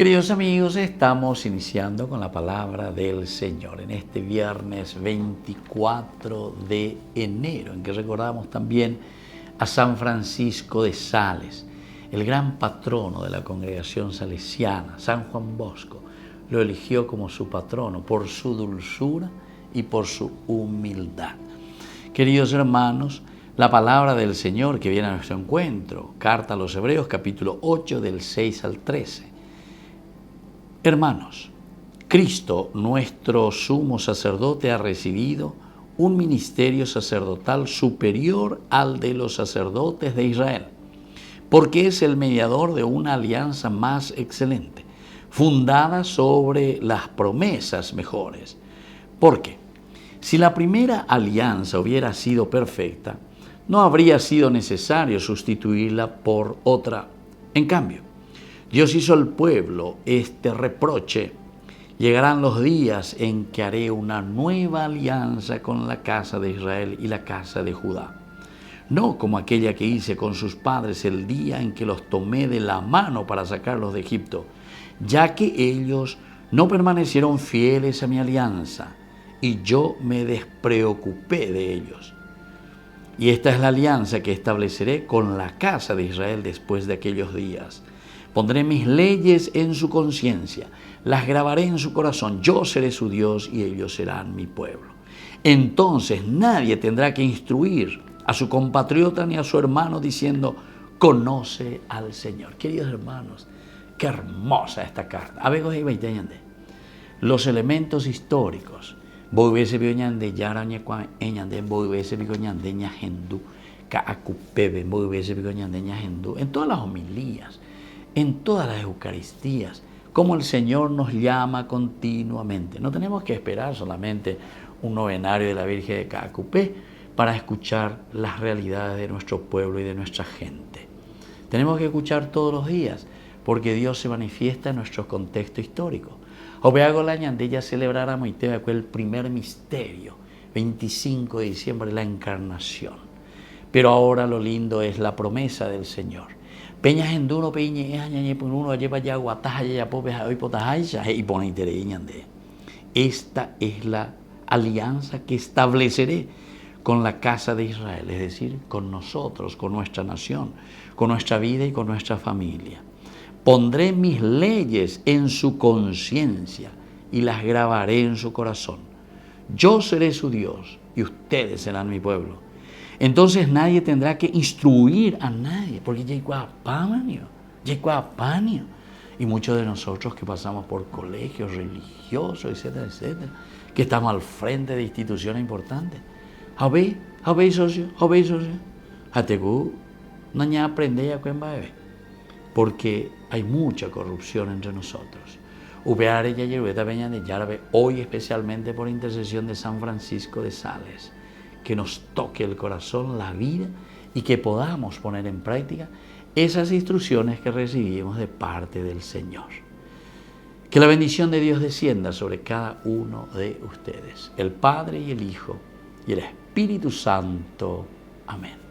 Queridos amigos, estamos iniciando con la palabra del Señor en este viernes 24 de enero, en que recordamos también a San Francisco de Sales, el gran patrono de la congregación salesiana. San Juan Bosco lo eligió como su patrono por su dulzura y por su humildad. Queridos hermanos, la palabra del Señor que viene a nuestro encuentro, carta a los Hebreos, capítulo 8, del 6 al 13. Hermanos, Cristo, nuestro sumo sacerdote, ha recibido un ministerio sacerdotal superior al de los sacerdotes de Israel, porque es el mediador de una alianza más excelente, fundada sobre las promesas mejores. Porque si la primera alianza hubiera sido perfecta, no habría sido necesario sustituirla por otra. En cambio, Dios hizo al pueblo este reproche: llegarán los días en que haré una nueva alianza con la casa de Israel y la casa de Judá, no como aquella que hice con sus padres el día en que los tomé de la mano para sacarlos de Egipto, ya que ellos no permanecieron fieles a mi alianza, y yo me despreocupé de ellos. Y esta es la alianza que estableceré con la casa de Israel después de aquellos días. Pondré mis leyes en su conciencia, las grabaré en su corazón. Yo seré su Dios y ellos serán mi pueblo. Entonces nadie tendrá que instruir a su compatriota ni a su hermano diciendo: conoce al Señor. Queridos hermanos, qué hermosa esta carta. Los elementos históricos. En todas las homilías, en todas las Eucaristías, como el Señor nos llama continuamente. No tenemos que esperar solamente un novenario de la Virgen de Caacupé para escuchar las realidades de nuestro pueblo y de nuestra gente. Tenemos que escuchar todos los días, porque Dios se manifiesta en nuestro contexto histórico. Obeago la ñandella celebrará el primer misterio, 25 de diciembre, la encarnación. Pero ahora lo lindo es la promesa del Señor. Peñas en duno peñe es añañe por uno lleva ya guataja ya popes hoy potaja y pone ñande. Esta es la alianza que estableceré con la casa de Israel, es decir, con nosotros, con nuestra nación, con nuestra vida y con nuestra familia. Pondré mis leyes en su conciencia y las grabaré en su corazón. Yo seré su Dios y ustedes serán mi pueblo. Entonces nadie tendrá que instruir a nadie, porque llegó a panio. Y muchos de nosotros que pasamos por colegios religiosos, etcétera, etcétera, que estamos al frente de instituciones importantes. socio. Ategu, naña aprende a porque hay mucha corrupción entre nosotros. Hoy especialmente por intercesión de San Francisco de Sales, que nos toque el corazón, la vida, y que podamos poner en práctica esas instrucciones que recibimos de parte del Señor. Que la bendición de Dios descienda sobre cada uno de ustedes, el Padre y el Hijo y el Espíritu Santo. Amén.